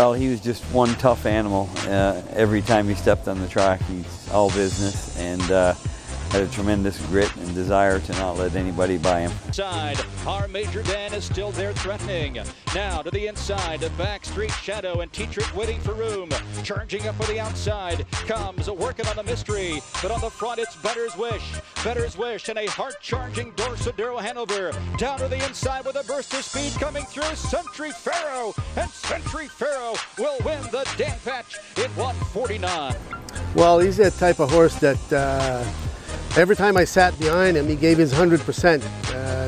Well, he was just one tough animal. Every time he stepped on the track, he's all business, and had a tremendous grit and desire to not let anybody by him. Side, our Major Dan is still there threatening. Now to the inside, the back street shadow and Tetrick waiting for room. Charging up for the outside, comes working on the mystery, but on the front it's Better's Wish and a hard-charging Dorsadero Hanover. Down to the inside with a burst of speed coming through, Century Farroh, and Century Farroh will win the Dan Patch in 1:49. Well, he's that type of horse that every time I sat behind him, he gave his 100%.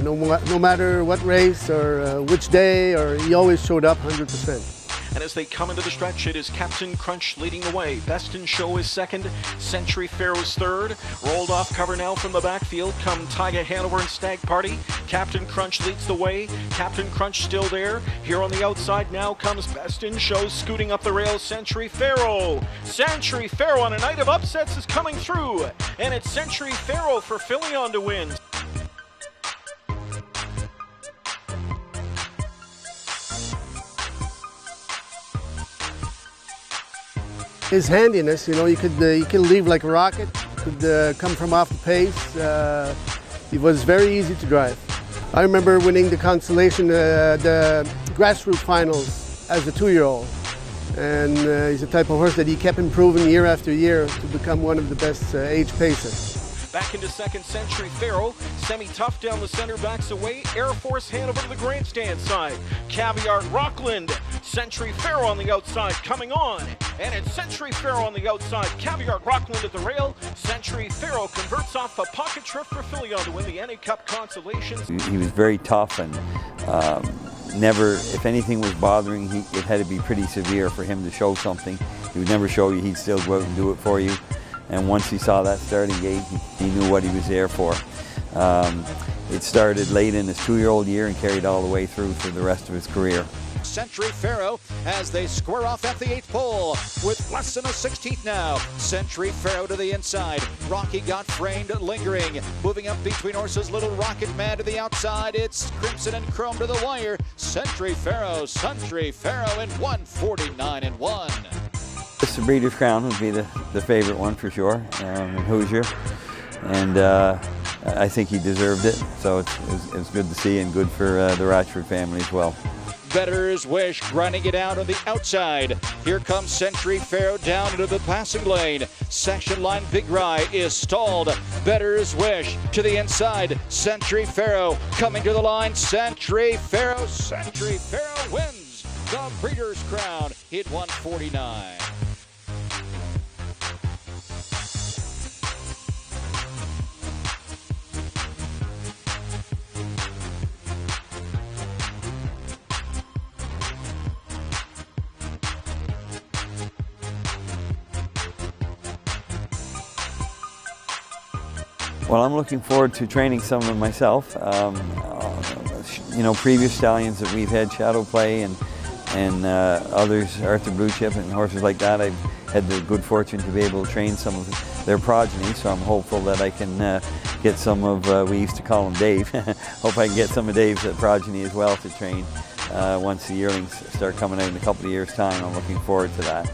No matter what race or which day, or he always showed up 100%. And as they come into the stretch, it is Captain Crunch leading the way. Best in Show is second, Century Farrow's third. Rolled off cover now from the backfield come Tyga Hanover and Stag Party. Captain Crunch leads the way. Captain Crunch still there. Here on the outside now comes Best in Show scooting up the rail, Century Farrow. Century Farrow on a night of upsets is coming through. And it's Century Farrow for Filion to win. His handiness, you know, you could leave like a rocket, could come from off the pace. He was very easy to drive. I remember winning the consolation, the grassroots finals as a 2-year-old. And he's the type of horse that he kept improving year after year to become one of the best age pacers. Back into second, Century Farrow. Semi-tough down the center, backs away. Air Force Hanover to the grandstand side. Caviar Rockland. Century Farrow on the outside coming on. And it's Century Farrow on the outside. Caviar Rockland at the rail. Century Farrow converts off a pocket trip for Filion to win the NA Cup consolations. He was very tough, and never, if anything was bothering, it had to be pretty severe for him to show something. He would never show you, he'd still go out and do it for you. And once he saw that starting gate, he knew what he was there for. It started late in his 2-year-old year and carried all the way through for the rest of his career. Century Farrow as they square off at the 8th pole with less than a 16th now. Century Farrow to the inside. Rocky got framed, lingering. Moving up between horses, Little Rocket Man to the outside. It's Crimson and Chrome to the wire. Century Farrow in 1:49.1. The Breeders' Crown would be the favorite one for sure, in Hoosier. And I think he deserved it, so it was good to see, and good for the Ratchford family as well. Better's Wish grinding it out on the outside. Here comes Century Farrow down into the passing lane. Section line Big Rye is stalled. Better's Wish to the inside. Century Farrow coming to the line. Century Farrow wins the Breeders' Crown in 1:49. Well, I'm looking forward to training some of them myself. You know, previous stallions that we've had Shadow Play and others, Arthur Blue Chip and horses like that, I've had the good fortune to be able to train some of their progeny, so I'm hopeful that I can get some of, we used to call him Dave, hope I can get some of Dave's progeny as well to train once the yearlings start coming out in a couple of years' time. I'm looking forward to that.